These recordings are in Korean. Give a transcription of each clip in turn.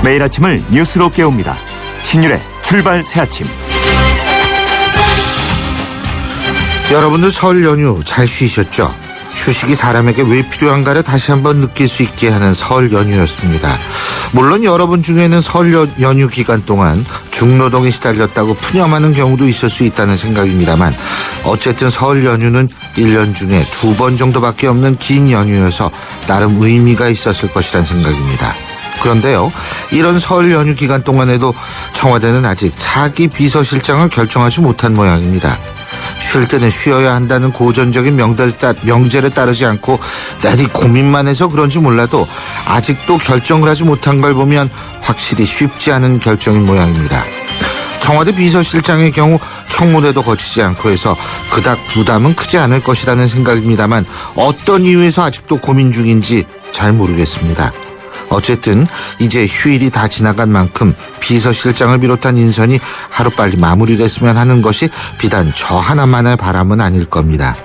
매일 아침을 뉴스로 깨웁니다. 신율의 출발 새아침. 여러분들 설 연휴 잘 쉬셨죠? 휴식이 사람에게 왜 필요한가를 다시 한번 느낄 수 있게 하는 설 연휴였습니다. 물론 여러분 중에는 설 연휴 기간 동안 중노동에 시달렸다고 푸념하는 경우도 있을 수 있다는 생각입니다만, 어쨌든 설 연휴는 1년 중에 2번 정도밖에 없는 긴 연휴여서 나름 의미가 있었을 것이란 생각입니다. 그런데요, 이런 설 연휴 기간 동안에도 청와대는 아직 차기 비서실장을 결정하지 못한 모양입니다. 쉴 때는 쉬어야 한다는 고전적인 명제를 따르지 않고 내리 고민만 해서 그런지 몰라도 아직도 결정을 하지 못한 걸 보면 확실히 쉽지 않은 결정인 모양입니다. 청와대 비서실장의 경우 청문회도 거치지 않고 해서 그닥 부담은 크지 않을 것이라는 생각입니다만, 어떤 이유에서 아직도 고민 중인지 잘 모르겠습니다. 어쨌든 이제 휴일이 다 지나간 만큼 비서실장을 비롯한 인선이 하루빨리 마무리됐으면 하는 것이 비단 저 하나만의 바람은 아닐 겁니다.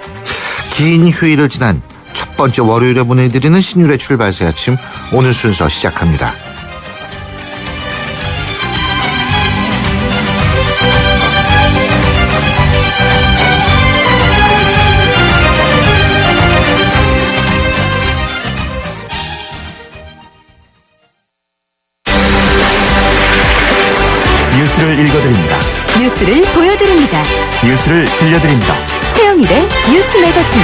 긴 휴일을 지난 첫 번째 월요일에 보내드리는 신율의 출발 새 아침, 오늘 순서 시작합니다. 뉴스를 읽어드립니다. 뉴스를 보여드립니다. 뉴스를 들려드립니다. 최영일의 뉴스 매거진.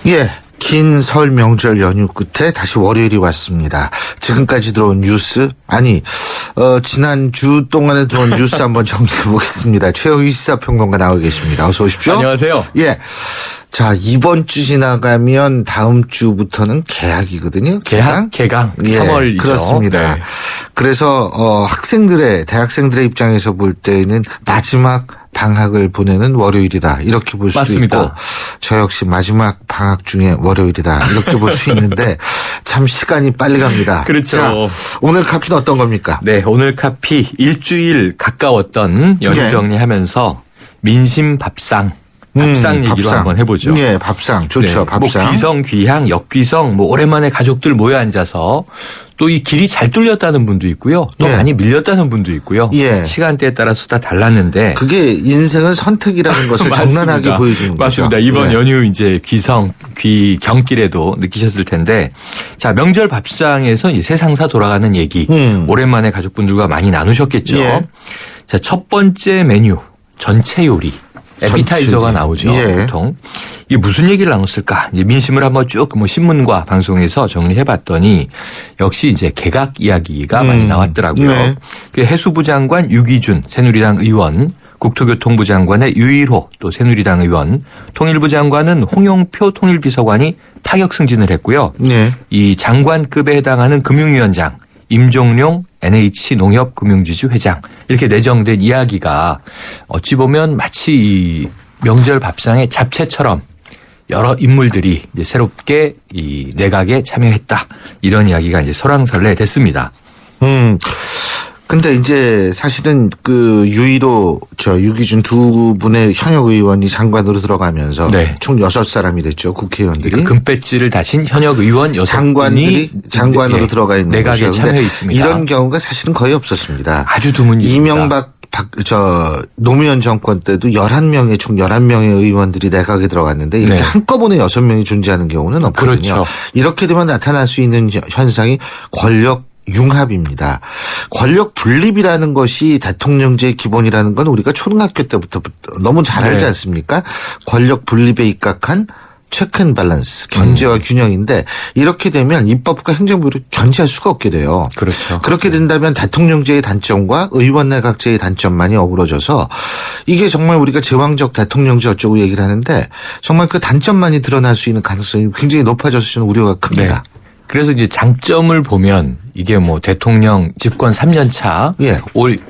예, 긴 설 명절 연휴 끝에 다시 월요일이 왔습니다. 지금까지 들어온 뉴스, 지난주 동안에 들어온 뉴스 한번 정리해 보겠습니다. 최영일 시사평론가 나와 계십니다. 어서 오십시오. 안녕하세요. 예. 자, 이번 주 지나가면 다음 주부터는 개학이거든요. 개강? 3월이죠. 예, 그렇습니다. 네. 그래서 대학생들의 입장에서 볼 때는 마지막 방학을 보내는 월요일이다, 이렇게 볼 수도 맞습니다. 있고, 저 역시 마지막 방학 중에 월요일이다, 이렇게 볼 수 있는데 참 시간이 빨리 갑니다. 그렇죠. 자, 오늘 카피는 어떤 겁니까? 네, 오늘 카피 일주일 가까웠던 연휴 네. 정리하면서 민심 밥상 얘기로 밥상. 한번 해보죠. 예, 밥상 좋죠. 네, 밥상. 뭐 귀성, 귀향, 역귀성, 오랜만에 가족들 모여 앉아서 또 이 길이 잘 뚫렸다는 분도 있고요. 또 예. 많이 밀렸다는 분도 있고요. 예. 시간대에 따라서 다 달랐는데. 그게 인생은 선택이라는 것을 정난하게 보여주는 거죠. 맞습니다. 이번 예. 연휴 이제 경길에도 느끼셨을 텐데, 자, 명절 밥상에서 이 세상사 돌아가는 얘기 오랜만에 가족분들과 많이 나누셨겠죠. 예. 자, 첫 번째 메뉴 전체 요리. 에피타이저가 나오죠. 예. 보통. 이게 무슨 얘기를 나눴을까? 이제 민심을 한번 쭉 신문과 방송에서 정리해봤더니 역시 이제 개각 이야기가 많이 나왔더라고요. 네. 그 해수부 장관 유기준 새누리당 의원, 국토교통부 장관의 유일호 또 새누리당 의원, 통일부 장관은 홍영표 통일비서관이 파격 승진을 했고요. 네. 이 장관급에 해당하는 금융위원장 임종룡 NH농협금융지주 회장, 이렇게 내정된 이야기가 어찌 보면 마치 이 명절 밥상의 잡채처럼 여러 인물들이 이제 새롭게 이 내각에 참여했다, 이런 이야기가 이제 설왕설래 됐습니다. 근데 이제 사실은 유일호 유기준 두 분의 현역 의원이 장관으로 들어가면서 네. 총 6사람이 됐죠. 국회의원들이. 그 금배지를 다신 현역 의원 6분이 장관들이 장관으로 들어가 있는 내각에 거죠. 참여해 있습니다. 이런 경우가 사실은 거의 없었습니다. 아주 드문 일입니다. 이명박 노무현 정권 때도 총 11명의 의원들이 내각에 들어갔는데 이렇게 네. 한꺼번에 6명이 존재하는 경우는 없거든요. 그렇죠. 이렇게 되면 나타날 수 있는 현상이 권력 융합입니다. 권력 분립이라는 것이 대통령제의 기본이라는 건 우리가 초등학교 때부터 너무 잘 알지 네. 않습니까? 권력 분립에 입각한 체크 앤 밸런스, 견제와 균형인데, 이렇게 되면 입법부가 행정부를 견제할 수가 없게 돼요. 그렇죠. 그렇게 된다면 대통령제의 단점과 의원 내각제의 단점만이 어우러져서 이게 정말 우리가 제왕적 대통령제 어쩌고 얘기를 하는데, 정말 그 단점만이 드러날 수 있는 가능성이 굉장히 높아져서 저는 우려가 큽니다. 네. 그래서 이제 장점을 보면 이게 대통령 집권 3년 차. 예.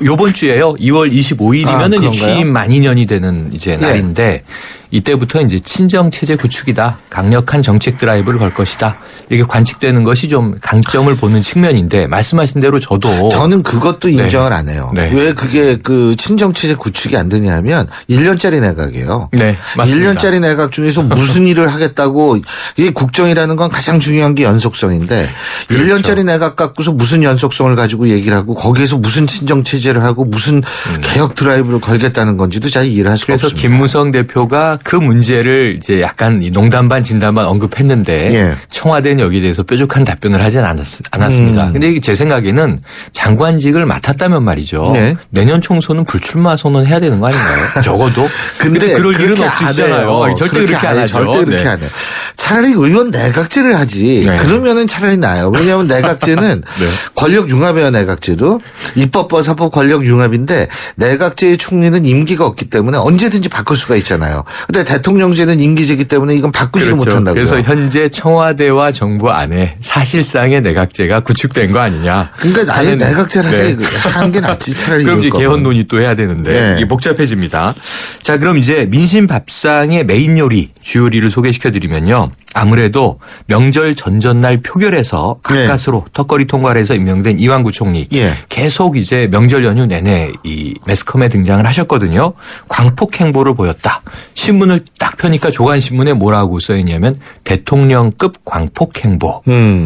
요번 주에요. 2월 25일이면은 그런가요? 취임 만 2년이 되는 이제 날인데, 이때부터 이제 친정 체제 구축이다. 강력한 정책 드라이브를 걸 것이다. 이렇게 관측되는 것이 좀 강점을 보는 측면인데 말씀하신 대로 저는 그것도 인정을 안 해요. 네. 왜 그게 그 친정체제 구축이 안 되냐면 1년짜리 내각이에요. 네, 맞습니다. 1년짜리 내각 중에서 무슨 일을 하겠다고 이 국정이라는 건 가장 중요한 게 연속성인데 그렇죠. 1년짜리 내각 갖고서 무슨 연속성을 가지고 얘기를 하고 거기에서 무슨 친정체제를 하고 무슨 개혁 드라이브를 걸겠다는 건지도 잘 이해를 할 수가 그래서 없습니다. 김무성 대표가 그 문제를 이제 약간 농담 반 진담 반 언급했는데 예. 청와대는 여기에 대해서 뾰족한 답변을 하진 않았습니다. 근데 이게 제 생각에는 장관직을 맡았다면 말이죠. 네. 내년 총선은 불출마 선언해야 되는 거 아닌가요? 적어도. 근데 그럴 일은 그렇게 안 없으시잖아요. 해요. 절대 그렇게 안 하죠. 절대 그렇게 네. 안 해요. 차라리 의원 내각제를 하지. 네. 그러면은 차라리 나아요. 왜냐하면 내각제는 네. 권력 융합이에요. 내각제도. 입법과 사법 권력 융합인데 내각제의 총리는 임기가 없기 때문에 언제든지 바꿀 수가 있잖아요. 근데 대통령제는 임기제이기 때문에 이건 바꾸지도 그렇죠. 못한다고요. 그래서 현재 청와대와 정부 안에 사실상의 내각제가 구축된 거 아니냐. 그러니까 아예 하는- 내각제를 네. 하는 게 낫지. 차라리 그럼 이제 이럴 개헌 거면. 논의 또 해야 되는데 네. 이게 복잡해집니다. 자, 그럼 이제 민심 밥상의 메인 요리, 주요리를 소개시켜 드리면요. 아무래도 명절 전전날 표결에서 가까스로 턱걸이 통과를 해서 임명된 이완구 총리. 예. 계속 이제 명절 연휴 내내 이 매스컴에 등장을 하셨거든요. 광폭 행보를 보였다. 신문을 딱 펴니까 조간신문에 뭐라고 써 있냐면 대통령급 광폭 행보.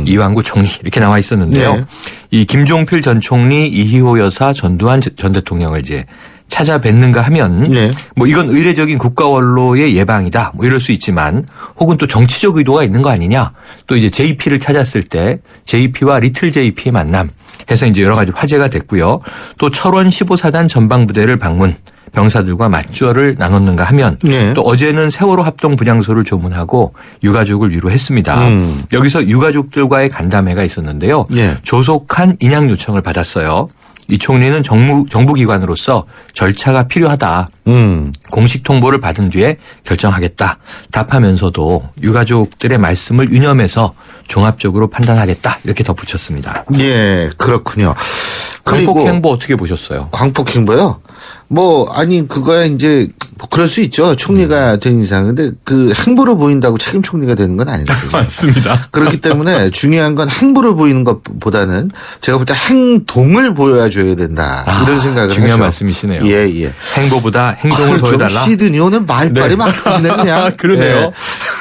이완구 총리 이렇게 나와 있었는데요. 네. 이 김종필 전 총리, 이희호 여사, 전두환 전 대통령을 이제 찾아뵙는가 하면 네. 뭐 이건 의례적인 국가 원로의 예방이다 뭐 이럴 수 있지만 혹은 또 정치적 의도가 있는 거 아니냐 또 이제 JP를 찾았을 때 JP와 리틀 JP의 만남 해서 이제 여러 가지 화제가 됐고요. 또 철원 15사단 전방부대를 방문 병사들과 맞주어를 나눴는가 하면 네. 또 어제는 세월호 합동 분향소를 조문하고 유가족을 위로했습니다. 여기서 유가족들과의 간담회가 있었는데요. 네. 조속한 인양 요청을 받았어요. 이 총리는 정부기관으로서 절차가 필요하다. 공식 통보를 받은 뒤에 결정하겠다. 답하면서도 유가족들의 말씀을 유념해서 종합적으로 판단하겠다. 이렇게 덧붙였습니다. 예, 그렇군요. 광폭 그리고 행보 어떻게 보셨어요? 광폭 행보요? 뭐 아니 그거야 이제 뭐 그럴 수 있죠. 총리가 된 이상. 근데 그 행보를 보인다고 책임 총리가 되는 건 아니거든요. 맞습니다. 그렇기 때문에 중요한 건 행보를 보이는 것보다는 제가 볼 때 행동을 보여줘야 된다. 이런 생각을 중요한 하죠. 말씀이시네요. 예, 예. 행보보다 행동을 보여달라. 좀 시드니 오늘 말빨이 네. 막 터지네 그냥. 그러네요. 예.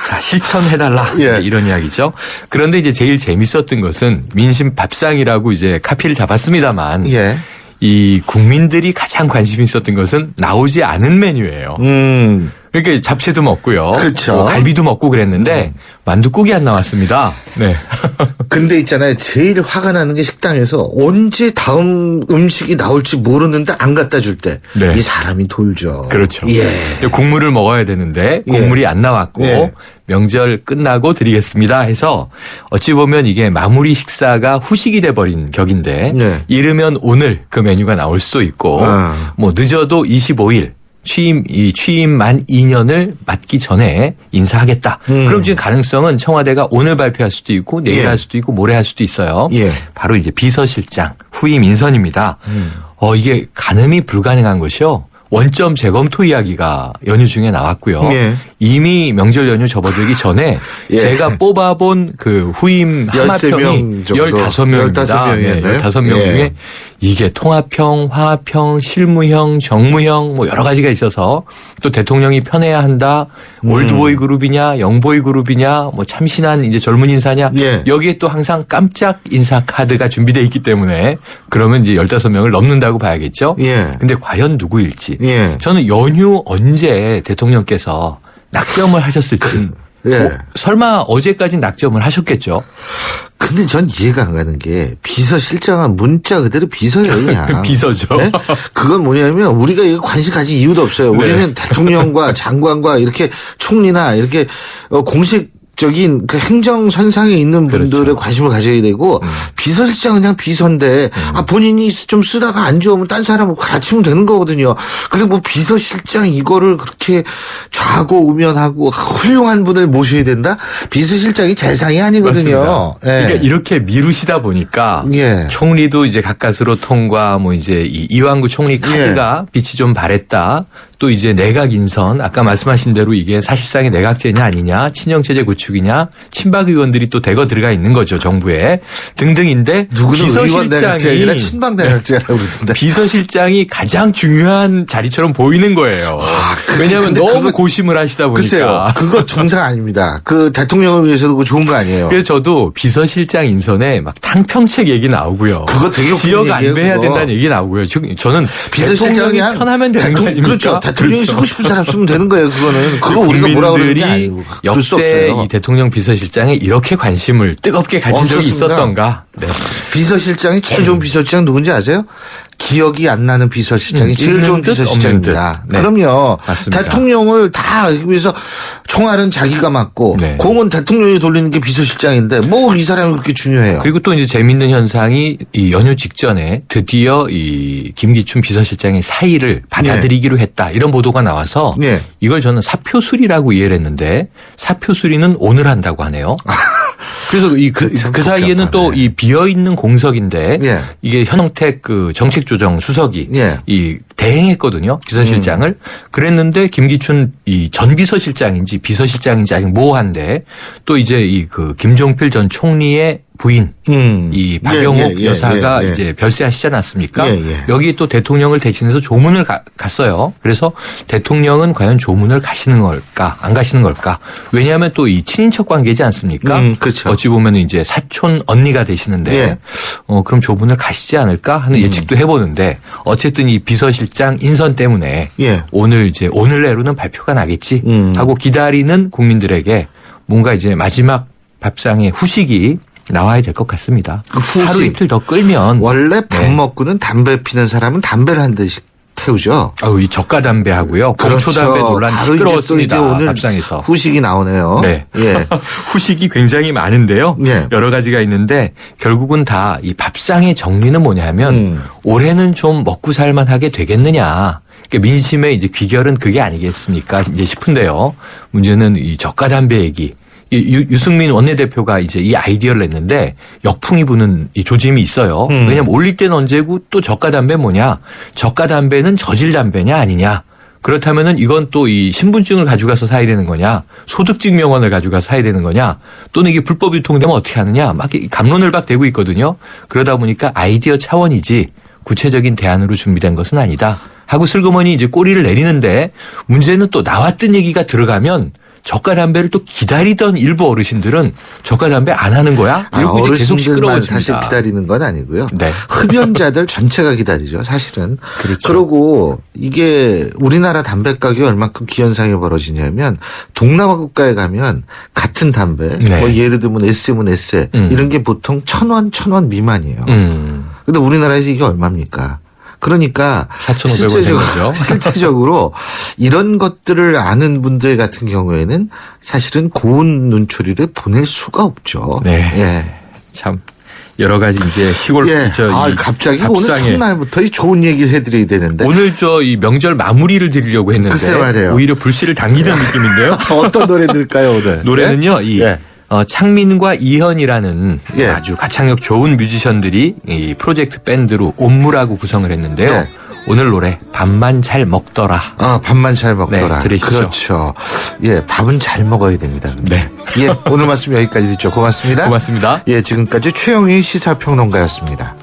자, 실천해달라. 예. 이런 이야기죠. 그런데 이제 제일 재밌었던 것은 민심 밥상이라고 이제 카피를 잡았습니다만 예. 이 국민들이 가장 관심이 있었던 것은 나오지 않은 메뉴예요. 그러니까 잡채도 먹고요. 그렇죠. 뭐 갈비도 먹고 그랬는데 만둣국이 안 나왔습니다. 네. 근데 있잖아요. 제일 화가 나는 게 식당에서 언제 다음 음식이 나올지 모르는데 안 갖다 줄 때. 네. 이 사람이 돌죠. 그렇죠. 예. 근데 국물을 먹어야 되는데 국물이 예. 안 나왔고 예. 명절 끝나고 드리겠습니다 해서 어찌 보면 이게 마무리 식사가 후식이 돼버린 격인데 네. 이르면 오늘 그 메뉴가 나올 수도 있고 뭐 늦어도 25일 취임 만 2년을 맞기 전에 인사하겠다. 그럼 지금 가능성은 청와대가 오늘 발표할 수도 있고 내일 예. 할 수도 있고 모레 할 수도 있어요. 예. 바로 이제 비서실장 후임 인선입니다. 이게 가늠이 불가능한 것이요. 원점 재검토 이야기가 연휴 중에 나왔고요. 예. 이미 명절 연휴 접어들기 전에 예. 제가 뽑아본 그 후임 13명 하마평이 정도. 15명입니다. 15명이었나요? 15명 예. 중에 이게 통합형, 화합형, 실무형, 정무형 뭐 여러 가지가 있어서 또 대통령이 편해야 한다. 올드보이 그룹이냐, 영보이 그룹이냐, 뭐 참신한 이제 젊은 인사냐. 예. 여기에 또 항상 깜짝 인사 카드가 준비되어 있기 때문에 그러면 이제 15명을 넘는다고 봐야겠죠. 예. 근데 과연 누구일지. 예. 저는 연휴 언제 대통령께서 낙점을 하셨을지. 예. 설마 어제까지 낙점을 하셨겠죠. 근데 전 이해가 안 가는 게 비서실장은 문자 그대로 비서예요 그냥. 비서죠. 네? 그건 뭐냐면 우리가 이거 관심 가질 이유도 없어요. 네. 우리는 대통령과 장관과 이렇게 총리나 이렇게 공식적인 그 행정 선상에 있는 분들의 그렇죠. 관심을 가져야 되고 비서실장 그냥 비서인데 본인이 좀 쓰다가 안 좋으면 딴 사람을 갈아치면 되는 거거든요. 근데 뭐 비서실장 이거를 그렇게 좌고우면하고 훌륭한 분을 모셔야 된다? 비서실장이 재상이 아니거든요. 예. 그러니까 이렇게 미루시다 보니까 예. 총리도 이제 가까스로 통과, 뭐 이제 이 이완구 총리 카드가 빛이 좀 발했다. 또 이제 내각 인선, 아까 말씀하신 대로 이게 사실상의 내각제냐 아니냐, 친정체제 구축이냐, 친박 의원들이 또 대거 들어가 있는 거죠, 정부에 등등인데 누구는 의원 내각제 비서실장이 아니라 친박 내각제라고 그러던데. 비서실장이 가장 중요한 자리처럼 보이는 거예요. 왜냐하면 근데 너무 그거- 고심을 하시다 보니까. 글쎄요. 그거 정상 아닙니다. 그 대통령을 위해서도 그거 좋은 거 아니에요. 그래서 저도 비서실장 인선에 막 탕평책 얘기 나오고요. 그거 되게 웃긴 지역 얘기예요, 안배해야 그거. 된다는 얘기 나오고요. 지금 저는 비서실장이 대통령이 한 편하면 되는 거 아닙니까? 그렇죠. 대통령이 쓰고 싶은 사람 쓰면 되는 거예요. 그거는. 그거 우리가 뭐라 그러는 게 아니고. 그럴 수 역대 없어요. 이 대통령 비서실장에 이렇게 관심을 뜨겁게 가진 적이 없었습니다. 있었던가. 네. 비서실장이 제일 좋은 비서실장 누군지 아세요? 기억이 안 나는 비서실장이 제일 있는 좋은 듯 비서실장입니다. 없는 듯. 네. 그럼요. 맞습니다. 대통령을 다 하기 위해서 총알은 자기가 맞고 네. 공은 대통령이 돌리는 게 비서실장인데 뭐 이 사람이 그렇게 중요해요. 그리고 또 이제 재밌는 현상이 이 연휴 직전에 드디어 이 김기춘 비서실장의 사의를 받아들이기로 했다. 이런 보도가 나와서 네. 이걸 저는 사표수리라고 이해를 했는데 사표수리는 오늘 한다고 하네요. 그래서 그 사이에는 또 이 비어 있는 공석인데 예. 이게 현영택 그 정책조정 수석이 예. 이 대행했거든요. 비서실장을. 그랬는데 김기춘 이 전 비서실장인지 비서실장인지 아직 모호한데 또 이제 이 그 김종필 전 총리의 부인 이 박영옥 여사가 이제 별세하시지 않았습니까? 예, 예. 여기 또 대통령을 대신해서 조문을 갔어요. 그래서 대통령은 과연 조문을 가시는 걸까 안 가시는 걸까? 왜냐하면 또 이 친인척 관계지 않습니까? 그렇죠. 어찌 보면 이제 사촌 언니가 되시는데 예. 그럼 조문을 가시지 않을까 하는 예측도 해보는데 어쨌든 이 비서실장 인선 때문에 예. 오늘 이제 오늘 내로는 발표가 나겠지 하고 기다리는 국민들에게 뭔가 이제 마지막 밥상의 후식이 나와야 될 것 같습니다. 그 후식. 하루 이틀 더 끌면 원래 밥 네. 먹고는 담배 피는 사람은 담배를 한 대씩 태우죠. 이 저가 담배하고요. 공초 담배 논란 바로 이제 또 시끄러웠습니다. 이제 오늘 밥상에서. 후식이 나오네요. 네. 예. 후식이 굉장히 많은데요. 예. 여러 가지가 있는데 결국은 다 이 밥상의 정리는 뭐냐면 올해는 좀 먹고 살만하게 되겠느냐. 그러니까 민심의 이제 귀결은 그게 아니겠습니까? 이제 싶은데요. 문제는 이 저가 담배 얘기. 유승민 원내대표가 이제 이 아이디어를 냈는데 역풍이 부는 이 조짐이 있어요. 왜냐하면 올릴 때는 언제고 또 저가 담배 뭐냐. 저가 담배는 저질 담배냐 아니냐. 그렇다면은 이건 또 이 신분증을 가져가서 사야 되는 거냐. 소득증명원을 가져가서 사야 되는 거냐. 또는 이게 불법 유통되면 어떻게 하느냐. 막 갑론을박대고 있거든요. 그러다 보니까 아이디어 차원이지 구체적인 대안으로 준비된 것은 아니다. 하고 슬그머니 이제 꼬리를 내리는데 문제는 또 나왔던 얘기가 들어가면 저가 담배를 또 기다리던 일부 어르신들은 저가 담배 안 하는 거야? 이러고 이제 계속 어르신들만 시끄러워집니다. 사실 기다리는 건 아니고요. 네. 흡연자들 전체가 기다리죠, 사실은. 그렇죠. 그리고 이게 우리나라 담배 가격이 얼마큼 기현상이 벌어지냐면 동남아 국가에 가면 같은 담배, 네. 뭐 예를 들면 SM은 에세 이런 게 보통 1,000원 미만이에요. 근데 우리나라에서 이게 얼마입니까? 그러니까 4,500원 된 거죠. 실제적으로 이런 것들을 아는 분들 같은 경우에는 사실은 고운 눈초리를 보낼 수가 없죠. 네. 예. 참 여러 가지 이제 시골 예. 이 갑자기 오늘 밥상에 첫날부터 이 좋은 얘기를 해드려야 되는데 오늘 저 이 명절 마무리를 드리려고 했는데 글쎄 말이에요. 오히려 불씨를 당기는 느낌인데요. 어떤 노래 들을까요 오늘? 노래는요. 이 예. 창민과 이현이라는 예. 아주 가창력 좋은 뮤지션들이 이 프로젝트 밴드로 옴무라고 구성을 했는데요. 네. 오늘 노래 밥만 잘 먹더라. 밥만 잘 먹더라. 네, 들으시죠. 그렇죠. 예, 밥은 잘 먹어야 됩니다. 근데. 네. 예, 오늘 말씀 여기까지 듣죠. 고맙습니다. 고맙습니다. 예, 지금까지 최영희 시사평론가였습니다.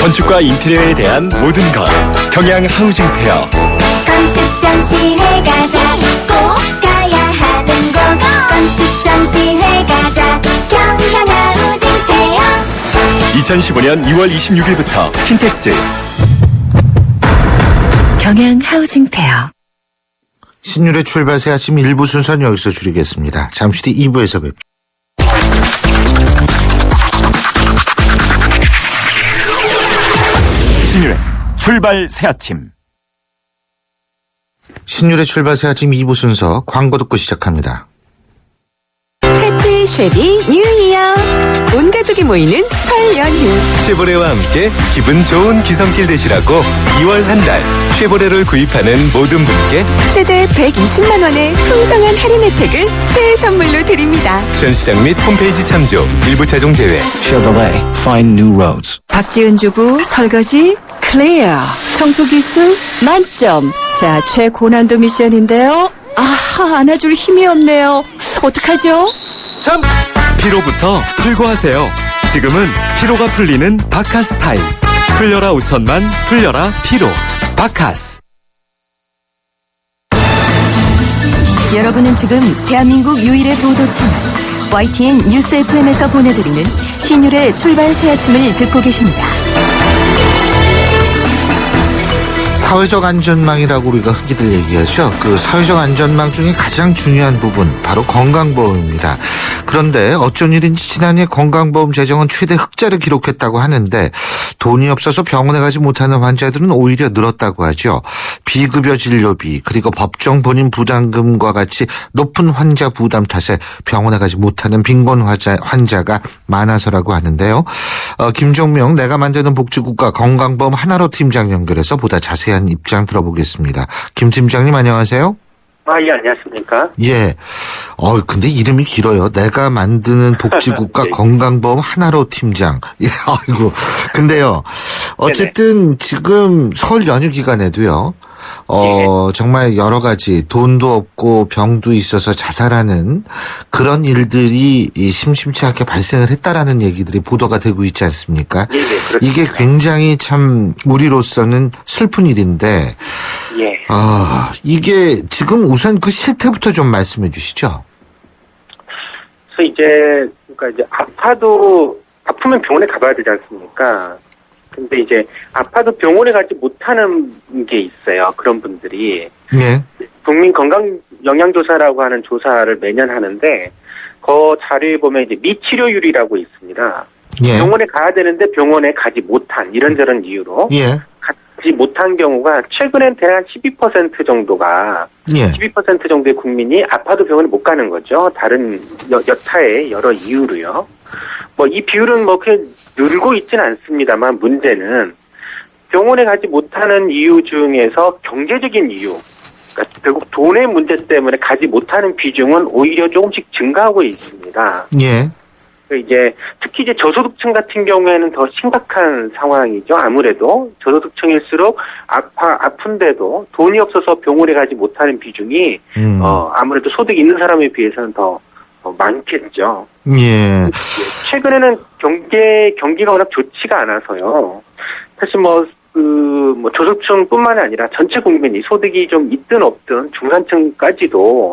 건축과 인테리어에 대한 모든 것 경양 하우징 페어. 건축 전시회 가자 꼭 가야 하는 곳 건축 전시회 가자 경양 하우징 페어 2015년 2월 26일부터 킨텍스. 경양 하우징 페어. 신율의 출발새 아침 1부 순서는 여기서 줄이겠습니다. 잠시 뒤 2부에서 뵙죠. 신율의 출발 새 아침. 신율의 출발새 아침 2부 순서 광고 듣고 시작합니다. 해피 쉐비 뉴 이어. 온 가족이 모이는 설 연휴. 쉐보레와 함께 기분 좋은 기성길 되시라고 2월 한 달 쉐보레를 구입하는 모든 분께 최대 120만 원의 풍성한 할인 혜택을 새해 선물로 드립니다. 전시장 및 홈페이지 참조, 일부 차종 제외. Chevrolet, find new roads. 박지은 주부 설거지 클리어. 청소 기술 만점. 자, 최고난도 미션인데요. 아하, 안아줄 힘이 없네요. 어떡하죠? 피로부터 풀고 하세요. 지금은 피로가 풀리는 바카스 타임. 풀려라 5천만, 풀려라 피로. 바카스. 여러분은 지금 대한민국 유일의 보도 채널 YTN 뉴스 FM에서 보내드리는 신율의 출발 새 아침을 듣고 계십니다. 사회적 안전망이라고 우리가 흔히들 얘기하죠. 그 사회적 안전망 중에 가장 중요한 부분 바로 건강보험입니다. 그런데 어쩐 일인지 지난해 건강보험 재정은 최대 흑자를 기록했다고 하는데 돈이 없어서 병원에 가지 못하는 환자들은 오히려 늘었다고 하죠. 비급여 진료비 그리고 법정 본인 부담금과 같이 높은 환자 부담 탓에 병원에 가지 못하는 빈곤 환자가 많아서라고 하는데요. 김종명 내가 만드는 복지국가 건강보험 하나로 팀장 연결해서 보다 자세한 입장 들어보겠습니다. 김 팀장님 안녕하세요. 예, 안녕하십니까. 예. 근데 이름이 길어요. 내가 만드는 복지국가 네. 건강보험 하나로 팀장. 예, 아이고. 근데요. 어쨌든 지금 설 연휴 기간에도요. 정말 여러 가지 돈도 없고 병도 있어서 자살하는 그런 일들이 심심치 않게 발생을 했다라는 얘기들이 보도가 되고 있지 않습니까? 예, 그렇습니다. 이게 굉장히 참 우리로서는 슬픈 일인데 예. 이게 지금 우선 그 실태부터 좀 말씀해 주시죠. 그래서 그러니까 이제 아프면 병원에 가봐야 되지 않습니까? 근데 이제 아파도 병원에 가지 못하는 게 있어요. 그런 분들이. 예. 국민 건강 영양조사라고 하는 조사를 매년 하는데 그 자료에 보면 이제 미치료율이라고 있습니다. 예. 병원에 가야 되는데 병원에 가지 못한 이런저런 이유로 예. 가지 못한 경우가 최근엔 대략 12% 정도가 예. 12% 정도의 국민이 아파도 병원에 못 가는 거죠. 다른 여타의 여러 이유로요. 이 비율은 그렇게 늘고 있지는 않습니다만 문제는 병원에 가지 못하는 이유 중에서 경제적인 이유, 그러니까 결국 돈의 문제 때문에 가지 못하는 비중은 오히려 조금씩 증가하고 있습니다. 예. 이제 특히 이제 저소득층 같은 경우에는 더 심각한 상황이죠. 아무래도 저소득층일수록 아픈데도 돈이 없어서 병원에 가지 못하는 비중이 아무래도 소득이 있는 사람에 비해서는 더 많겠죠. 예. 최근에는 경기가 워낙 좋지가 않아서요. 사실 저소득층뿐만 아니라 전체 국민이 소득이 좀 있든 없든 중산층까지도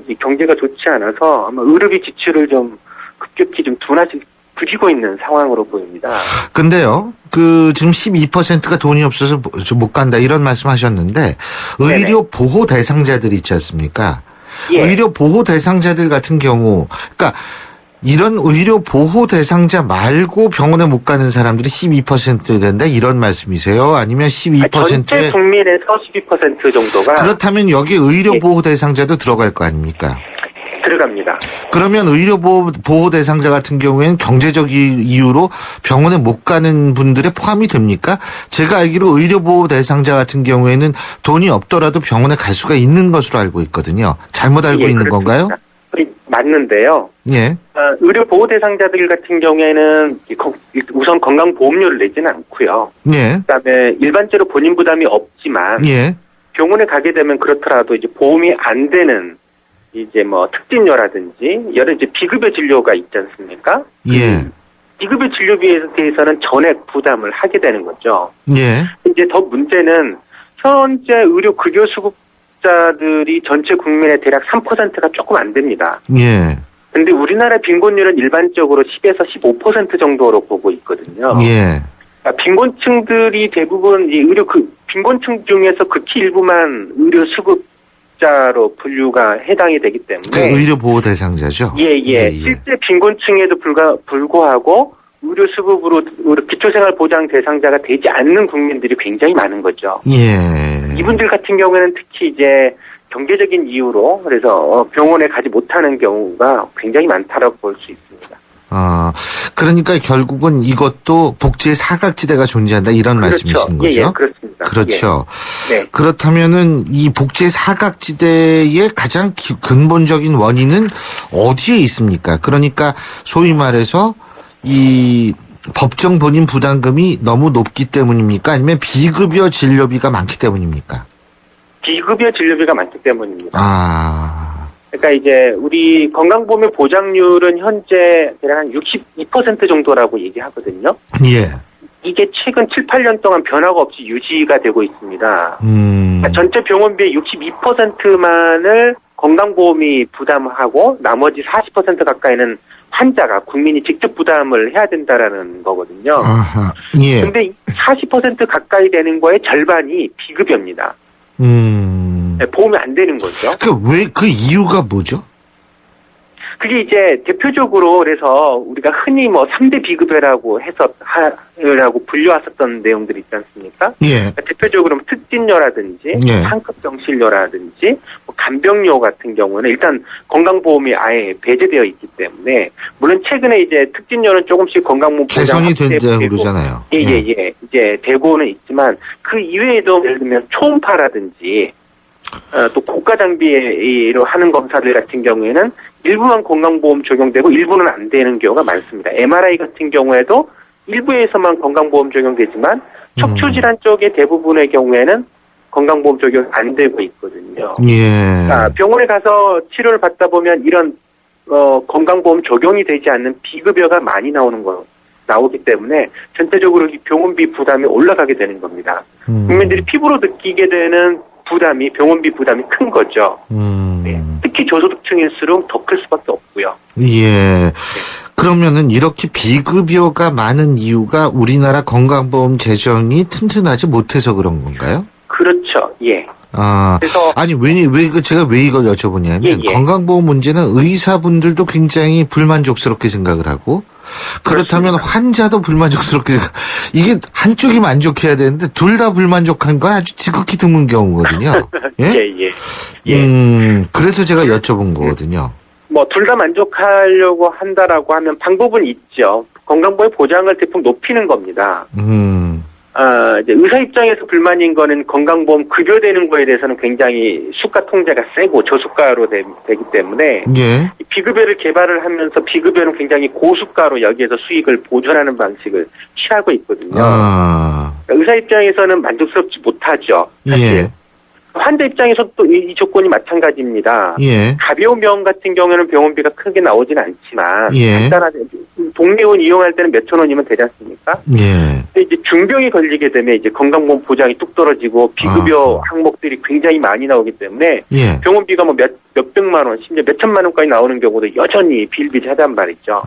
이 경제가 좋지 않아서 아마 의료비 지출을 좀 급격히 좀 둔화시 부리고 있는 상황으로 보입니다. 근데요, 지금 12%가 돈이 없어서 못 간다 이런 말씀 하셨는데, 의료 보호 대상자들이 있지 않습니까? 예. 의료 보호 대상자들 같은 경우, 그러니까 이런 의료 보호 대상자 말고 병원에 못 가는 사람들이 12% 된다 이런 말씀이세요? 아니면 12%의 전체 국민에서 12% 정도가 그렇다면 여기 의료 보호 대상자도 들어갈 거 아닙니까? 들어갑니다. 그러면 의료 보호 대상자 같은 경우에는 경제적 이유로 병원에 못 가는 분들에 포함이 됩니까? 제가 알기로 의료 보호 대상자 같은 경우에는 돈이 없더라도 병원에 갈 수가 있는 것으로 알고 있거든요. 잘못 알고 있는 그렇습니다. 건가요? 맞는데요. 예. 의료 보호 대상자들 같은 경우에는 우선 건강보험료를 내지는 않고요. 예. 그다음에 일반적으로 본인 부담이 없지만 예. 병원에 가게 되면 그렇더라도 이제 보험이 안 되는 이제 특진료라든지 여러 이제 비급여 진료가 있지 않습니까? 예. 비급여 진료비에 대해서는 전액 부담을 하게 되는 거죠. 예. 이제 더 문제는 현재 의료 급여 수급자들이 전체 국민의 대략 3%가 조금 안 됩니다. 예. 근데 우리나라 빈곤율은 일반적으로 10에서 15% 정도로 보고 있거든요. 예. 그러니까 빈곤층들이 대부분 이 빈곤층 중에서 극히 일부만 의료 수급자로 분류가 해당이 되기 때문에. 그 의료 보호 대상자죠? 예. 실제 빈곤층에도 불구하고 의료 수급으로 기초생활보장 대상자가 되지 않는 국민들이 굉장히 많은 거죠. 예. 이분들 같은 경우에는 특히 이제 경제적인 이유로 그래서 병원에 가지 못하는 경우가 굉장히 많다라고 볼 수 있습니다. 그러니까 결국은 이것도 복지의 사각지대가 존재한다 이런 그렇죠. 말씀이신 거죠? 예, 그렇습니다. 그렇죠. 예. 네. 그렇다면은 이 복지의 사각지대의 가장 근본적인 원인은 어디에 있습니까? 그러니까 소위 말해서 이 법정 본인 부담금이 너무 높기 때문입니까? 아니면 비급여 진료비가 많기 때문입니까? 비급여 진료비가 많기 때문입니다. 그러니까 이제 우리 건강보험의 보장률은 현재 대략 한 62% 정도라고 얘기하거든요. 예. 이게 최근 7, 8년 동안 변화가 없이 유지가 되고 있습니다. 그러니까 전체 병원비의 62%만을 건강보험이 부담하고 나머지 40% 가까이는 환자가 국민이 직접 부담을 해야 된다라는 거거든요. 아하. 예. 근데 40% 가까이 되는 거의 절반이 비급여입니다. 보험이 안 되는 거죠. 그 이유가 뭐죠? 그게 이제 대표적으로 그래서 우리가 흔히 뭐 3대 비급여라고 해서 하라고 불려왔었던 내용들이 있지 않습니까? 예. 그러니까 대표적으로 특진료라든지 예. 상급병실료라든지 뭐 간병료 같은 경우는 일단 건강보험이 아예 배제되어 있기 때문에 물론 최근에 이제 특진료는 조금씩 건강보험 개선이 된다고 그러잖아요. 예. 이제 되고는 있지만 그 이외에도 예를 들면 초음파라든지 또 고가 장비로 하는 검사들 같은 경우에는 일부만 건강보험 적용되고 일부는 안 되는 경우가 많습니다. MRI 같은 경우에도 일부에서만 건강보험 적용되지만 척추질환 쪽의 대부분의 경우에는 건강보험 적용 안 되고 있거든요. 예. 그러니까 병원에 가서 치료를 받다 보면 이런 건강보험 적용이 되지 않는 비급여가 많이 나오기 때문에 전체적으로 이 병원비 부담이 올라가게 되는 겁니다. 국민들이 피부로 느끼게 되는 부담이 병원비 부담이 큰 거죠. 네. 특히 저소득층일수록 더 클 수밖에 없고요. 예. 그러면은 이렇게 비급여가 많은 이유가 우리나라 건강보험 재정이 튼튼하지 못해서 그런 건가요? 그렇죠. 예. 그래서 제가 왜 이걸 여쭤보냐면 예. 건강보험 문제는 의사분들도 굉장히 불만족스럽게 생각을 하고 그렇다면 환자도 불만족스럽게 이게 한쪽이 만족해야 되는데 둘 다 불만족한 건 아주 지극히 드문 경우거든요. 예? 예. 그래서 제가 여쭤본 거거든요. 뭐 둘 다 만족하려고 한다라고 하면 방법은 있죠. 건강보험 보장을 대폭 높이는 겁니다. 이제 의사 입장에서 불만인 거는 건강보험 급여되는 거에 대해서는 굉장히 수가 통제가 세고 저수가로 되기 때문에 예. 비급여를 개발을 하면서 비급여는 굉장히 고수가로 여기에서 수익을 보존하는 방식을 취하고 있거든요. 그러니까 의사 입장에서는 만족스럽지 못하죠. 사실. 예. 환자 입장에서 또 이 조건이 마찬가지입니다. 예. 가벼운 병 같은 경우에는 병원비가 크게 나오진 않지만 예. 간단하게 동네원 이용할 때는 몇천 원이면 되지 않습니까? 예. 근데 이제 중병이 걸리게 되면 이제 건강보험 보장이 뚝 떨어지고 비급여 항목들이 굉장히 많이 나오기 때문에 예. 병원비가 뭐 몇백만 원, 심지어 몇천만 원까지 나오는 경우도 여전히 비일비재하단 말이죠.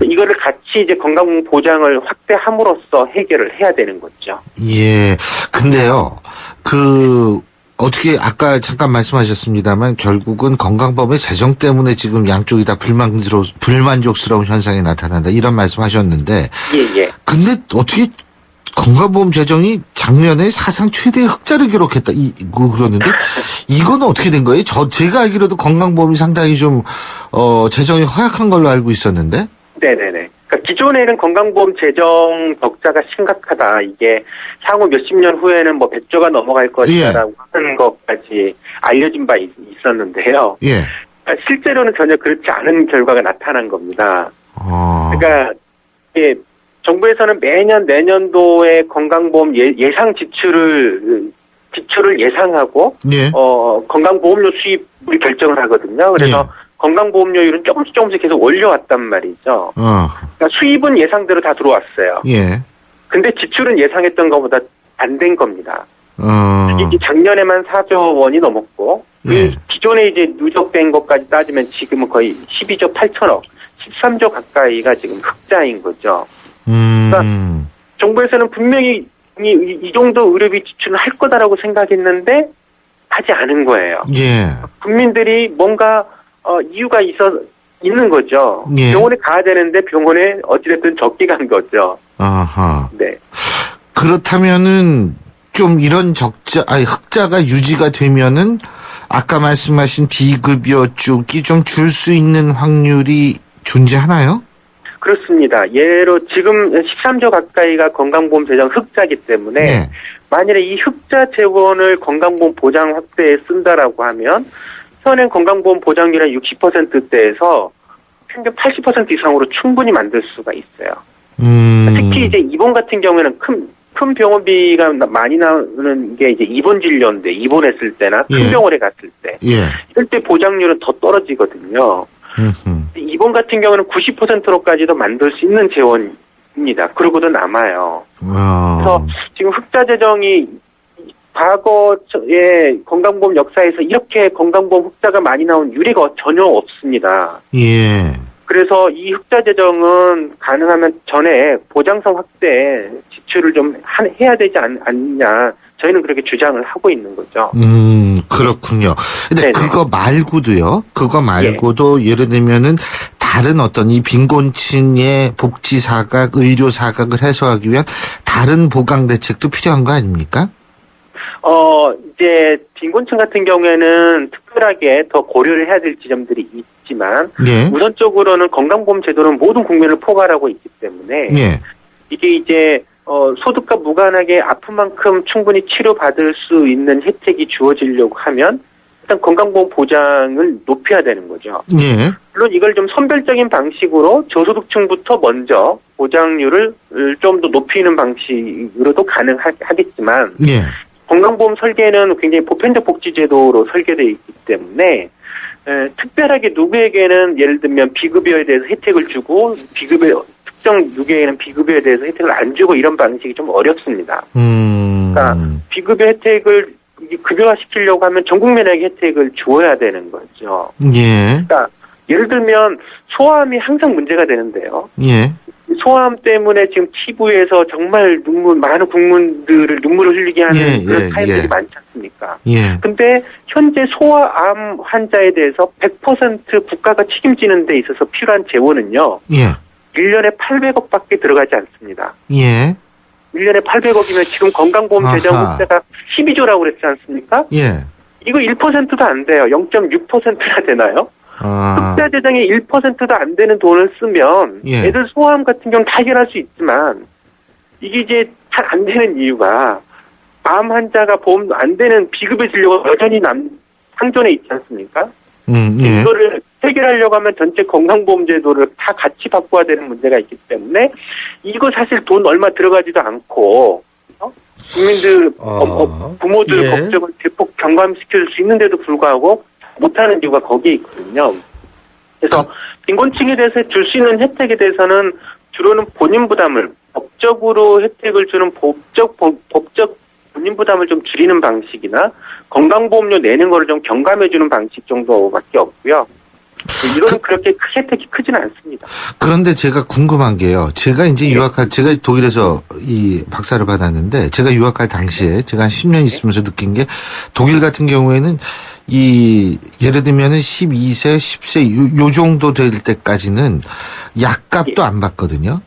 이거를 같이 이제 건강보험 보장을 확대함으로써 해결을 해야 되는 거죠. 예. 근데요, 어떻게 아까 잠깐 말씀하셨습니다만 결국은 건강보험의 재정 때문에 지금 양쪽이 다 불만족스러운 현상이 나타난다 이런 말씀하셨는데 예. 근데 어떻게 건강보험 재정이 작년에 사상 최대의 흑자를 기록했다 그러는데 이거는 어떻게 된 거예요? 제가 알기로도 건강보험이 상당히 좀 재정이 허약한 걸로 알고 있었는데. 네네네. 그러니까 기존에는 건강보험 재정 적자가 심각하다. 이게 향후 몇십 년 후에는 뭐 100조가 넘어갈 것이다라고 하는 것까지 알려진 바 있었는데요. 예. 실제로는 전혀 그렇지 않은 결과가 나타난 겁니다. 그러니까 이게 정부에서는 매년 내년도에 건강보험 예상 지출을 예상하고 예. 건강보험료 수입을 결정을 하거든요. 그래서 건강보험료율은 조금씩 계속 올려왔단 말이죠. 그러니까 수입은 예상대로 다 들어왔어요. 예. 근데 지출은 예상했던 것보다 안 된 겁니다. 이게 작년에만 4조 원이 넘었고, 기존에 이제 누적된 것까지 따지면 지금은 거의 12조 8천억, 13조 가까이가 지금 흑자인 거죠. 그러니까 정부에서는 분명히 이 정도 의료비 지출을 할 거다라고 생각했는데 하지 않은 거예요. 예. 국민들이 뭔가 이유가 있는 거죠. 예. 병원에 가야 되는데 병원에 어찌됐든 적게 간 거죠. 아하. 네. 그렇다면은 좀 이런 흑자가 유지가 되면은 아까 말씀하신 비급여 쪽이 좀 줄 수 있는 확률이 존재하나요? 그렇습니다. 예로 지금 13조 가까이가 건강보험 재정 흑자이기 때문에 네. 만일에 이 흑자 재원을 건강보험 보장 확대에 쓴다라고 하면 현행 건강보험 보장률의 60%대에서 평균 80% 이상으로 충분히 만들 수가 있어요. 특히 이제 입원 같은 경우에는 큰 병원비가 많이 나오는 게 이제 입원 진료인데 입원했을 때나 큰 예. 병원에 갔을 때 예. 이럴 때 보장률은 더 떨어지거든요. 입원 같은 경우는 90%로까지도 만들 수 있는 재원입니다. 그러고도 남아요. 그래서 지금 흑자 재정이 과거의 건강보험 역사에서 이렇게 건강보험 흑자가 많이 나온 유례가 전혀 없습니다. 예. 그래서 이 흑자 재정은 가능하면 전에 보장성 확대 지출을 좀 해야 되지 않느냐. 저희는 그렇게 주장을 하고 있는 거죠. 그렇군요. 근데 네네. 그거 말고도 예를 들면은 다른 어떤 이 빈곤층의 복지 사각, 의료 사각을 해소하기 위한 다른 보강 대책도 필요한 거 아닙니까? 이제 빈곤층 같은 경우에는 특별하게 더 고려를 해야 될 지점들이 있지만 예. 우선적으로는 건강보험 제도는 모든 국민을 포괄하고 있기 때문에 예. 이게 이제 소득과 무관하게 아픈 만큼 충분히 치료받을 수 있는 혜택이 주어지려고 하면 일단 건강보험 보장을 높여야 되는 거죠. 예. 물론 이걸 좀 선별적인 방식으로 저소득층부터 먼저 보장률을 좀 더 높이는 방식으로도 가능하겠지만 예. 건강보험 설계는 굉장히 보편적 복지제도로 설계되어 있기 때문에 특별하게 누구에게는 예를 들면 비급여에 대해서 혜택을 주고 특정 누구에게는 비급여에 대해서 혜택을 안 주고 이런 방식이 좀 어렵습니다. 그러니까 비급여 혜택을 급여화시키려고 하면 전 국민에게 혜택을 주어야 되는 거죠. 예. 그러니까 예를 들면 소아암이 항상 문제가 되는데요. 예. 소아암 때문에 지금 TV에서 정말 많은 국민들을 눈물을 흘리게 하는 그런 사연들이 많지 않습니까? 예. 근데 현재 소아암 환자에 대해서 100% 국가가 책임지는 데 있어서 필요한 재원은요. 예. 1년에 800억밖에 들어가지 않습니다. 예. 1년에 800억이면 지금 건강보험 재정 흑자가 12조라고 그랬지 않습니까? 예. 이거 1%도 안 돼요. 0.6%나 되나요? 흑자 재정에 1%도 안 되는 돈을 쓰면 애들 소아암 같은 경우는 다 해결할 수 있지만 이게 이제 잘 안 되는 이유가 암 환자가 보험 안 되는 비급여 진료가 여전히 상존해 있지 않습니까? 예. 이거를 해결하려고 하면 전체 건강보험제도를 다 같이 바꿔야 되는 문제가 있기 때문에 이거 사실 돈 얼마 들어가지도 않고 국민들 부모들 걱정을 대폭 경감시킬 수 있는데도 불구하고 못하는 이유가 거기에 있거든요. 그래서 빈곤층에 대해서 줄 수 있는 혜택에 대해서는 주로는 본인 부담을 법적으로 혜택을 주는 법적 본인 부담을 좀 줄이는 방식이나 건강보험료 내는 거를 좀 경감해주는 방식 정도밖에 없고요. 이거는 그렇게 혜택이 크지는 않습니다. 그런데 제가 궁금한 게요. 제가 이제 제가 독일에서 이 박사를 받았는데 제가 유학할 당시에 제가 한 10년 있으면서 느낀 게 독일 같은 경우에는 예를 들면은 12세, 10세 요 정도 될 때까지는 약값도 안 받거든요.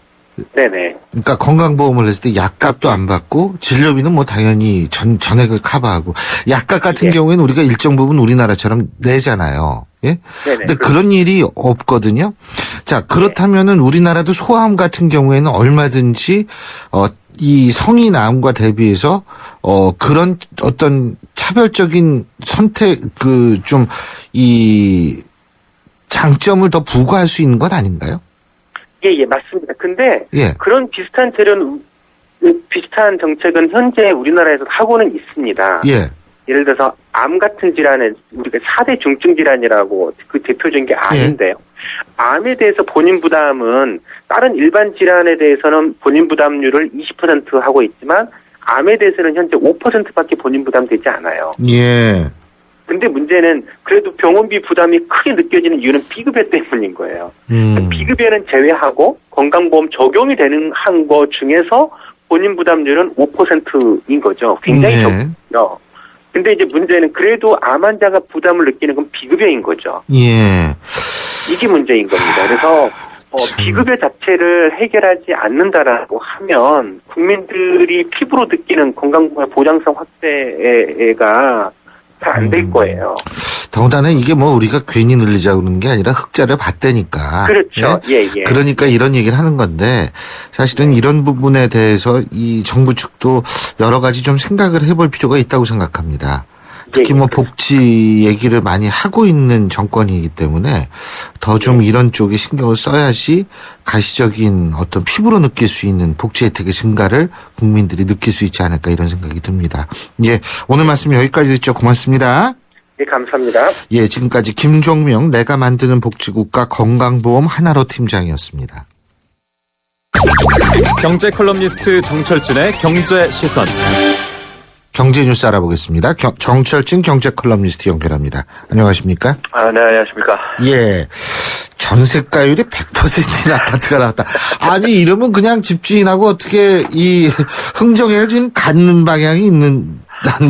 네네. 그러니까 건강보험을 했을 때 약값도 안 받고 진료비는 뭐 당연히 전액을 커버하고 약값 같은 경우에는 우리가 일정 부분 우리나라처럼 내잖아요. 예? 네네. 근데 그런 일이 없거든요. 자, 그렇다면은 우리나라도 소아암 같은 경우에는 얼마든지 이 성인암과 대비해서 그런 어떤 차별적인 선택 이 장점을 더 부과할 수 있는 것 아닌가요? 예, 맞습니다. 근데 그런 비슷한 비슷한 정책은 현재 우리나라에서 하고는 있습니다. 예를 들어서 암 같은 질환은 우리가 4대 중증 질환이라고 그 대표적인 게 암인데요. 암에 대해서 본인 부담은 다른 일반 질환에 대해서는 본인 부담률을 20% 하고 있지만 암에 대해서는 현재 5%밖에 본인 부담되지 않아요. 예. 근데 문제는 그래도 병원비 부담이 크게 느껴지는 이유는 비급여 때문인 거예요. 비급여는 제외하고 건강보험 적용이 되는 한 거 중에서 본인 부담률은 5%인 거죠. 굉장히 적거든요. 근데 이제 문제는 그래도 암 환자가 부담을 느끼는 건 비급여인 거죠. 예. 이게 문제인 겁니다. 그래서 비급여 자체를 해결하지 않는다라고 하면 국민들이 피부로 느끼는 건강보험 보장성 확대가 잘 안 될 거예요. 더군다나 이게 뭐 우리가 괜히 늘리자고 그러는 게 아니라 흑자를 봤다니까. 그렇죠. 예. 그러니까 이런 얘기를 하는 건데 사실은 이런 부분에 대해서 이 정부 측도 여러 가지 좀 생각을 해볼 필요가 있다고 생각합니다. 특히 뭐 복지 얘기를 많이 하고 있는 정권이기 때문에 더 좀 이런 쪽에 신경을 써야지 가시적인 어떤 피부로 느낄 수 있는 복지 혜택의 증가를 국민들이 느낄 수 있지 않을까 이런 생각이 듭니다. 예, 오늘 말씀 여기까지 듣죠. 고맙습니다. 네, 감사합니다. 예, 지금까지 김종명 내가 만드는 복지국가 건강보험 하나로 팀장이었습니다. 경제 컬럼니스트 정철진의 경제 시선. 경제 뉴스 알아보겠습니다. 정철진 경제 컬럼니스트 연결합니다. 안녕하십니까? 네, 안녕하십니까. 예. 전세가율이 100%인 아파트가 나왔다. 아니, 이러면 그냥 집주인하고 어떻게 이 흥정해 준 갖는 방향이 있는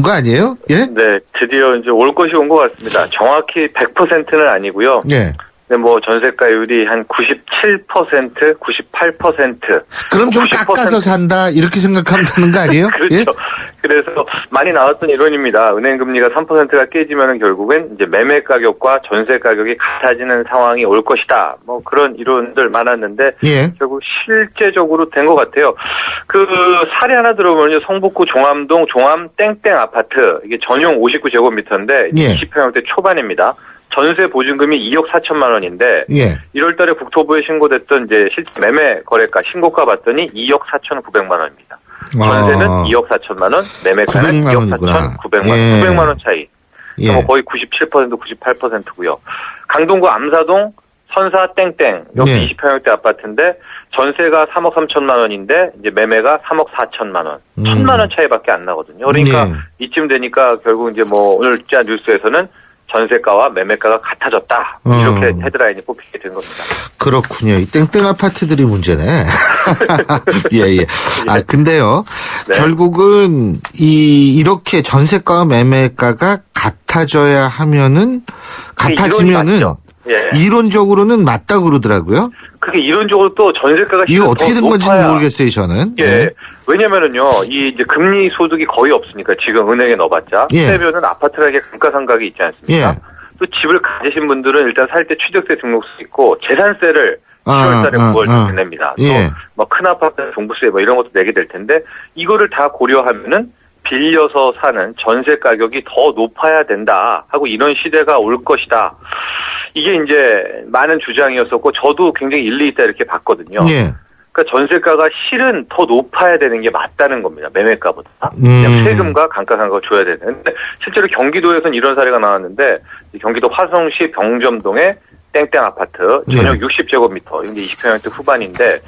거 아니에요? 예? 네, 드디어 이제 올 것이 온 것 같습니다. 정확히 100%는 아니고요. 예. 네, 뭐 전세가율이 한 97%, 98%. 그럼 좀 90%. 깎아서 산다 이렇게 생각하면 되는 거 아니에요? 그렇죠. 예? 그래서 많이 나왔던 이론입니다. 은행 금리가 3%가 깨지면 결국엔 이제 매매 가격과 전세 가격이 같아지는 상황이 올 것이다. 뭐 그런 이론들 많았는데 예. 결국 실제적으로 된 것 같아요. 그 사례 하나 들어보면요. 성북구 종암동 종암 땡땡 아파트 이게 전용 59제곱미터인데 예. 20평형대 초반입니다. 전세 보증금이 2억 4천만 원인데 예. 1월 달에 국토부에 신고됐던 이제 실제 매매 거래가 신고가 봤더니 2억 4,900만 원입니다. 전세는 2억 4천만 원, 매매가는 2억 4,900만 원, 예. 900만 원 차이. 예. 뭐 거의 97%, 98%고요. 강동구 암사동 선사 땡땡 여기 예. 20평형대 아파트인데 전세가 3억 3천만 원인데 이제 매매가 3억 4천만 원, 1,000만 원 차이밖에 안 나거든요. 그러니까 예. 이쯤 되니까 결국 이제 뭐 오늘자 뉴스에서는 전세가와 매매가가 같아졌다. 이렇게 헤드라인이 뽑히게 된 겁니다. 그렇군요. 이 땡땡 아파트들이 문제네. 예. 아, 근데요. 네. 결국은 이렇게 전세가와 매매가가 같아져야 하면은, 같아지면은, 맞죠? 예. 이론적으로는 맞다고 그러더라고요. 그게 이론적으로 또 전세가가 이거 어떻게 된 건지는 높아야. 모르겠어요, 저는. 예. 네. 왜냐면은요, 이 이제 금리 소득이 거의 없으니까 지금 은행에 넣어봤자. 예. 세면은 아파트라게 감가상각이 있지 않습니까? 예. 또 집을 가지신 분들은 일단 살 때 취득세 등록세 있고 재산세를 10월달에 9월 냅니다. 예. 또 뭐 큰 아파트 종부세 뭐 이런 것도 내게 될 텐데 이거를 다 고려하면은 빌려서 사는 전세 가격이 더 높아야 된다 하고 이런 시대가 올 것이다. 이게 이제 많은 주장이었었고 저도 굉장히 일리 있다 이렇게 봤거든요. 예. 그러니까 전세가가 실은 더 높아야 되는 게 맞다는 겁니다. 매매가보다. 그냥 세금과 감가상각을 줘야 되는데 실제로 경기도에서는 이런 사례가 나왔는데 경기도 화성시 병점동의 땡땡 아파트 전용 60제곱미터 이게 20평형대 후반인데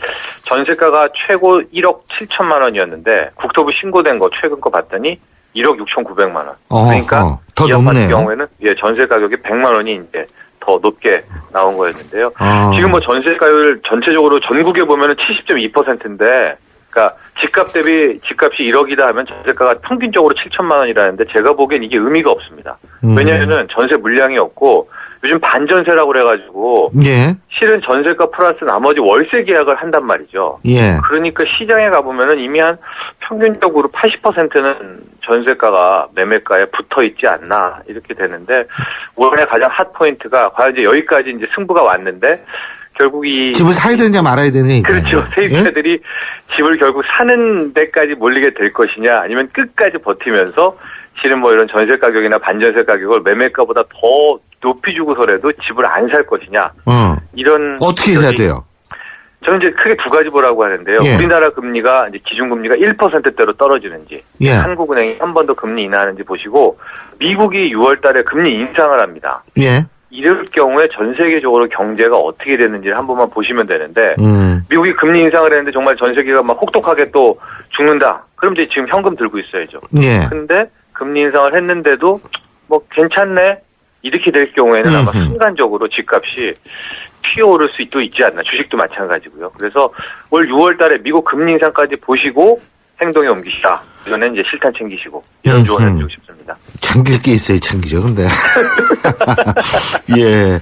전세가가 최고 1억 7천만 원이었는데 국토부 신고된 거 최근 거 봤더니 1억 6,900만 원. 그러니까 더 이 아파트 높네요. 경우에는 전세 가격이 100만 원이 이제 더 높게 나온 거였는데요. 지금 뭐 전세가율 전체적으로 전국에 보면은 70.2%인데, 그러니까 집값이 1억이다 하면 전세가가 평균적으로 7천만 원이라는데 제가 보기엔 이게 의미가 없습니다. 왜냐하면은 전세 물량이 없고 요즘 반전세라고 그래가지고 예. 실은 전세가 플러스 나머지 월세 계약을 한단 말이죠. 예. 그러니까 시장에 가보면은 이미 한 평균적으로 80%는 전세가가 매매가에 붙어 있지 않나 이렇게 되는데 올해 가장 핫 포인트가 과연 이제 여기까지 이제 승부가 왔는데 결국 이 집을 사야 되느냐 말아야 되느냐. 그렇죠. 세입자들이 집을 결국 사는 데까지 몰리게 될 것이냐 아니면 끝까지 버티면서 실은 뭐 이런 전세 가격이나 반전세 가격을 매매가보다 더 높이 주고서라도 집을 안 살 것이냐. 이런 어떻게 해야 돼요? 저는 이제 크게 두 가지 보라고 하는데요. 예. 우리나라 금리가 이제 기준금리가 1%대로 떨어지는지, 예. 한국은행이 한 번 더 금리 인하하는지 보시고, 미국이 6월달에 금리 인상을 합니다. 예. 이럴 경우에 전 세계적으로 경제가 어떻게 되는지를 한 번만 보시면 되는데, 미국이 금리 인상을 했는데 정말 전 세계가 막 혹독하게 또 죽는다. 그럼 이제 지금 현금 들고 있어야죠. 예. 근데 금리 인상을 했는데도 뭐 괜찮네. 이렇게 될 경우에는 아마 순간적으로 집값이 튀어오를 수도 있지 않나. 주식도 마찬가지고요. 그래서 올 6월 달에 미국 금리 인상까지 보시고 행동에 옮기시라. 이거는 이제 실탄 챙기시고 이런 조언을 드리고 싶습니다. 챙길 게 있어야 챙기죠, 근데. 예.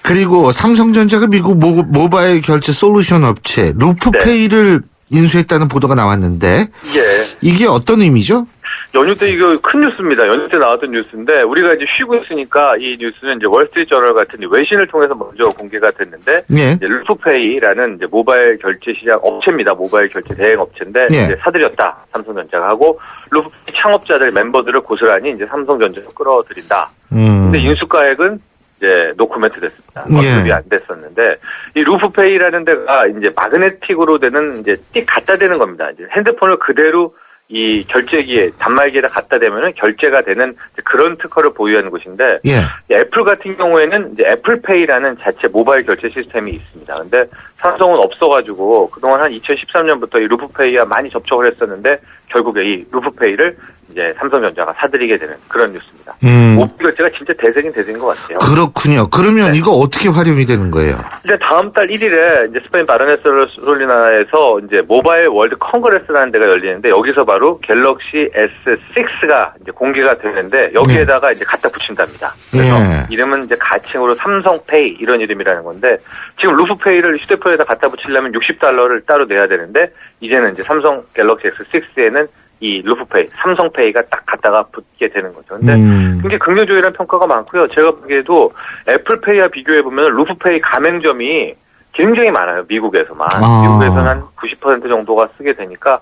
그리고 삼성전자가 미국 모바일 결제 솔루션 업체 루프페이를 인수했다는 보도가 나왔는데 예. 이게 어떤 의미죠? 연휴 때 이거 큰 뉴스입니다. 연휴 때 나왔던 뉴스인데 우리가 이제 쉬고 있으니까 이 뉴스는 이제 월스트리트저널 같은 외신을 통해서 먼저 공개가 됐는데 예. 이제 루프페이라는 이제 모바일 결제 시장 업체입니다. 모바일 결제 대행 업체인데 예. 이제 사들였다 삼성전자가 하고 루프페이 창업자들 멤버들을 고스란히 이제 삼성전자로 끌어들인다. 근데 인수가액은 이제 노코멘트 됐습니다. 언급이 안 됐었는데 이 루프페이라는 데가 이제 마그네틱으로 되는 이제 띡 갖다 대는 겁니다. 이제 핸드폰을 그대로 이 결제기에 단말기에다 갖다 대면은 결제가 되는 그런 특허를 보유하는 곳인데 예. 애플 같은 경우에는 이제 애플페이라는 자체 모바일 결제 시스템이 있습니다. 근데 삼성은 없어가지고 그동안 한 2013년부터 이 루프페이와 많이 접촉을 했었는데 결국에 이 루프페이를 이제 삼성전자가 사들이게 되는 그런 뉴스입니다. 모바일 결제가 진짜 대세인 것 같아요. 그렇군요. 그러면 네. 이거 어떻게 활용이 되는 거예요? 이제 다음 달 1일에 이제 스페인 바르셀로나에서 이제 모바일 월드 컨그레스라는 데가 열리는데 여기서 바로 갤럭시 S6가 이제 공개가 되는데 여기에다가 이제 갖다 붙인답니다. 그래서 이름은 이제 가칭으로 삼성페이 이런 이름이라는 건데 지금 루프페이를 휴대폰에다 갖다 붙이려면 $60를 따로 내야 되는데 이제는 이제 삼성 갤럭시 S6에는 이 루프페이, 삼성페이가 딱 갖다가 붙게 되는 거죠. 근데 굉장히 긍정적이라는 평가가 많고요. 제가 보기에도 애플페이와 비교해보면 루프페이 가맹점이 굉장히 많아요. 미국에서만. 미국에서는 한 90% 정도가 쓰게 되니까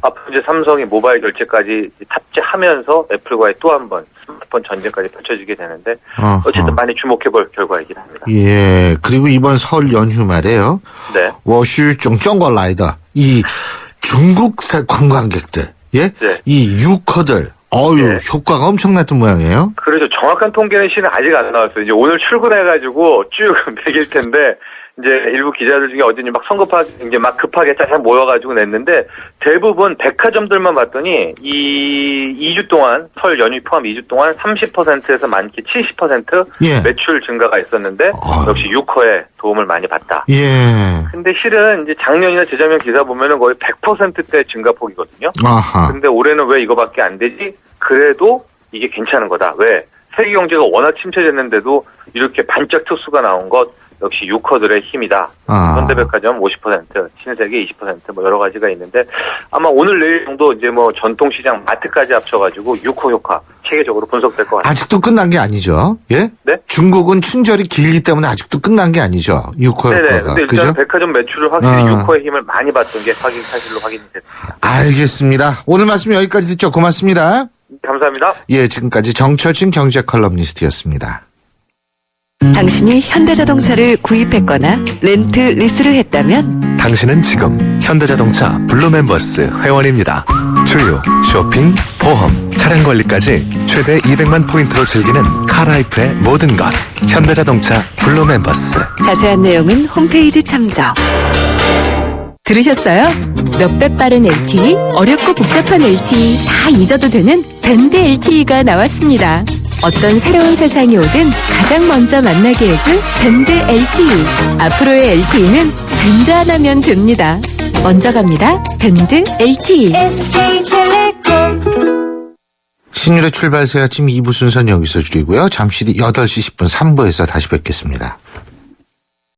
앞으로 이제 삼성이 모바일 결제까지 탑재하면서 애플과의 또 한 번 스마트폰 전쟁까지 펼쳐지게 되는데 어쨌든 많이 주목해볼 결과이긴 합니다. 예. 그리고 이번 설 연휴 말에요. 네. 我是中国来的 이 중국산 관광객들, 예, 네. 이 유커들, 네. 효과가 엄청났던 모양이에요. 그렇죠. 정확한 통계는 실은 아직 안 나왔어요. 이제 오늘 출근해가지고 쭉 매길 텐데, 이제 일부 기자들 중에 어제 막 이제 막 급하게 쫙 모여가지고 냈는데, 대부분 백화점들만 봤더니, 이 2주 동안, 설 연휴 포함 2주 동안 30%에서 많게 70% 예. 매출 증가가 있었는데, 역시 유커에 도움을 많이 받다. 예. 근데 실은 이제 작년이나 재작년 기사 보면은 거의 100%대 증가폭이거든요. 아하. 근데 올해는 왜 이거밖에 안 되지? 그래도 이게 괜찮은 거다. 왜? 세계 경제가 워낙 침체됐는데도 이렇게 반짝 특수가 나온 것 역시 유커들의 힘이다. 현대백화점 50%, 신세계 20%, 뭐 여러 가지가 있는데 아마 오늘 내일 정도 이제 뭐 전통시장 마트까지 합쳐가지고 유커 효과 체계적으로 분석될 것 같아요. 아직도 끝난 게 아니죠. 예? 네? 중국은 춘절이 길기 때문에 아직도 끝난 게 아니죠. 유커 네네. 효과가. 근데 일단 그죠? 백화점 매출을 확실히 유커의 힘을 많이 받던 게 사실로 확인이 됐습니다. 알겠습니다. 오늘 말씀 여기까지 듣죠. 고맙습니다. 감사합니다. 예, 지금까지 정철진 경제 컬럼니스트였습니다. 당신이 현대자동차를 구입했거나 렌트, 리스를 했다면 당신은 지금 현대자동차 블루멤버스 회원입니다. 주유, 쇼핑, 보험, 차량 관리까지 최대 200만 포인트로 즐기는 카라이프의 모든 것. 현대자동차 블루멤버스. 자세한 내용은 홈페이지 참조. 들으셨어요? 몇 배 빠른 LTE, 어렵고 복잡한 LTE 다 잊어도 되는 밴드 LTE가 나왔습니다. 어떤 새로운 세상이 오든 가장 먼저 만나게 해줄 밴드 LTE. 앞으로의 LTE는 밴드 하나면 됩니다. 먼저 갑니다. 밴드 LTE. 신율의 출발새 아침 2부 순서는 여기서 줄이고요. 잠시 뒤 8시 10분 3부에서 다시 뵙겠습니다.